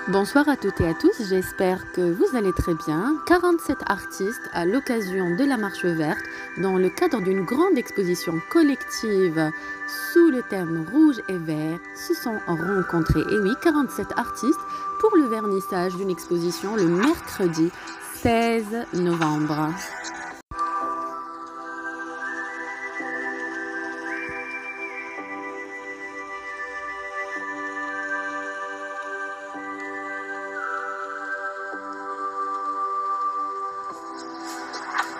Bonsoir à toutes et à tous, j'espère que vous allez très bien. 47 artistes à l'occasion de la Marche verte dans le cadre d'une grande exposition collective sous le thème rouge et vert se sont rencontrés. Et oui, 47 artistes pour le vernissage d'une exposition le mercredi 16 novembre.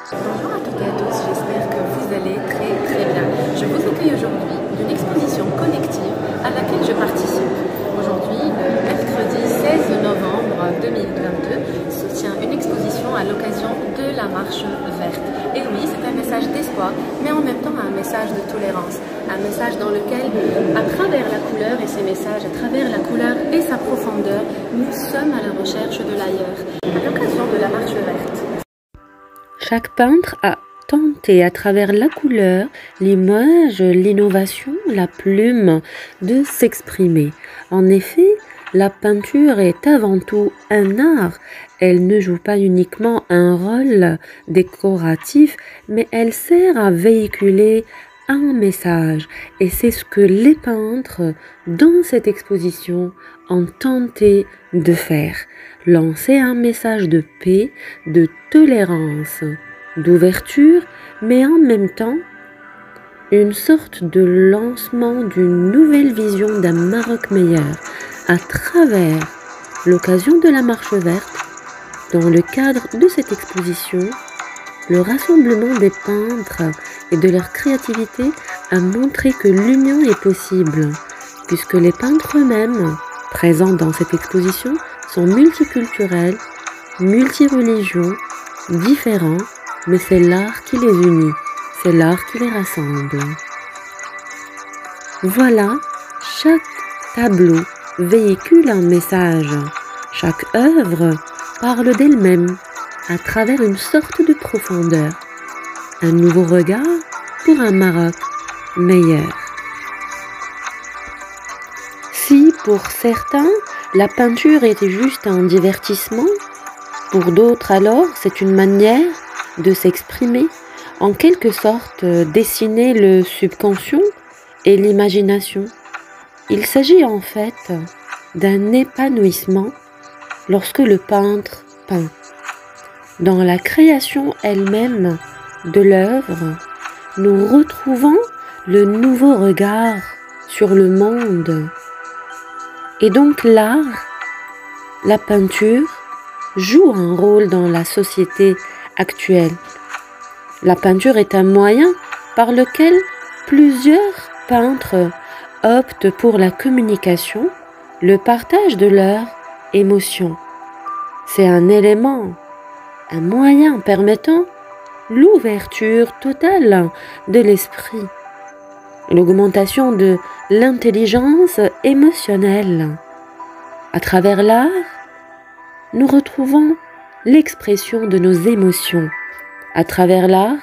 Bonjour à toutes et à tous, j'espère que vous allez très bien. Je vous accueille aujourd'hui d'une exposition collective à laquelle je participe. Aujourd'hui, le mercredi 16 novembre 2022, se tient une exposition à l'occasion de la Marche verte. Et oui, c'est un message d'espoir, mais en même temps un message de tolérance. Un message dans lequel, à travers la couleur et ses messages, à travers la couleur et sa profondeur, nous sommes à la recherche de l'ailleurs. À l'occasion de la Marche verte. Chaque peintre a tenté à travers la couleur, l'image, l'innovation, la plume de s'exprimer. En effet, la peinture est avant tout un art. Elle ne joue pas uniquement un rôle décoratif, mais elle sert à véhiculer un message. Et c'est ce que les peintres, dans cette exposition, ont tenté de faire. Lancer un message de paix, de tolérance, d'ouverture, mais en même temps, une sorte de lancement d'une nouvelle vision d'un Maroc meilleur à travers l'occasion de la Marche verte. Dans le cadre de cette exposition, le rassemblement des peintres et de leur créativité a montré que l'union est possible, puisque les peintres eux-mêmes, présents dans cette exposition, sont multiculturels, multireligions, différents, mais c'est l'art qui les unit, c'est l'art qui les rassemble. Voilà, chaque tableau véhicule un message, chaque œuvre parle d'elle-même à travers une sorte de profondeur, un nouveau regard pour un Maroc meilleur. Si pour certains, la peinture était juste un divertissement, pour d'autres alors, c'est une manière de s'exprimer, en quelque sorte dessiner le subconscient et l'imagination. Il s'agit en fait d'un épanouissement lorsque le peintre peint. Dans la création elle-même de l'œuvre, nous retrouvons le nouveau regard sur le monde. Et donc l'art, la peinture, joue un rôle dans la société actuelle. La peinture est un moyen par lequel plusieurs peintres optent pour la communication, le partage de leurs émotions. C'est un élément, un moyen permettant l'ouverture totale de l'esprit, l'augmentation de l'intelligence émotionnelle. À travers l'art, nous retrouvons l'expression de nos émotions. À travers l'art,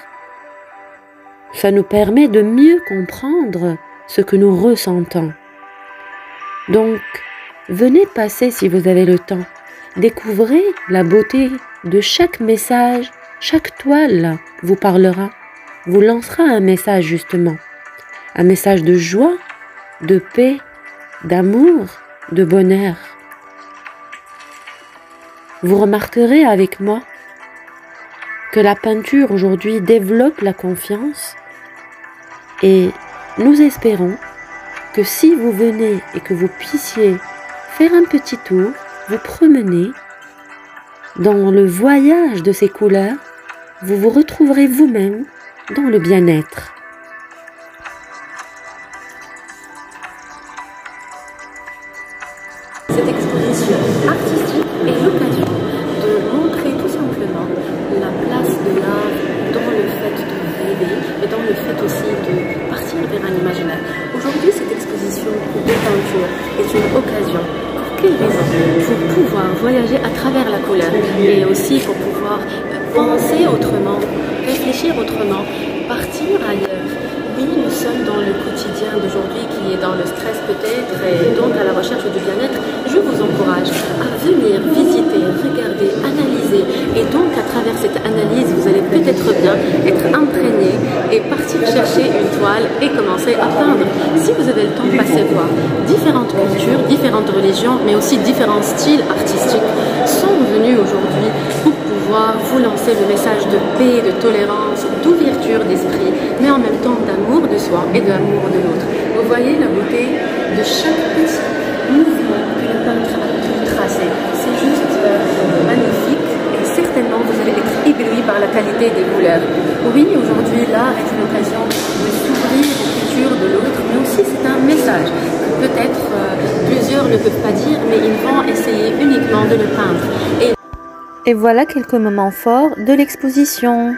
ça nous permet de mieux comprendre ce que nous ressentons. Donc, venez passer si vous avez le temps. Découvrez la beauté de chaque message, chaque toile vous parlera, vous lancera un message justement. Un message de joie, de paix, d'amour, de bonheur. Vous remarquerez avec moi que la peinture aujourd'hui développe la confiance et nous espérons que si vous venez et que vous puissiez faire un petit tour, vous promener dans le voyage de ces couleurs, vous vous retrouverez vous-même dans le bien-être. Cette exposition artistique est l'occasion de montrer tout simplement la place de l'art dans le fait de rêver et dans le fait aussi de partir vers un imaginaire. Aujourd'hui, cette exposition de peinture est une occasion. Pour quelle raison? Pour pouvoir voyager à travers la couleur et aussi pour pouvoir penser autrement, réfléchir autrement, partir ailleurs. Oui, nous sommes dans le quotidien d'aujourd'hui qui est dans le stress peut-être et donc à la recherche du bien-être. Je vous encourage à venir visiter, regarder, analyser. Et donc, à travers cette analyse, vous allez peut-être bien être imprégné et partir chercher une toile et commencer à peindre. Si vous avez le temps, passez voir. Différentes cultures, différentes religions, mais aussi différents styles artistiques sont venus aujourd'hui pour pouvoir vous lancer le message de paix, de tolérance, d'ouverture d'esprit, mais en même temps d'amour de soi et d'amour de l'autre. Vous voyez la beauté de chaque petit mouvement que le peintre a pu tracer. C'est juste magnifique et certainement vous allez être ébloui par la qualité des couleurs. Oui, aujourd'hui, l'art est une occasion de s'ouvrir aux cultures de l'autre, mais aussi c'est un message que peut-être plusieurs ne peuvent pas dire, mais ils vont essayer uniquement de le peindre. Et voilà quelques moments forts de l'exposition.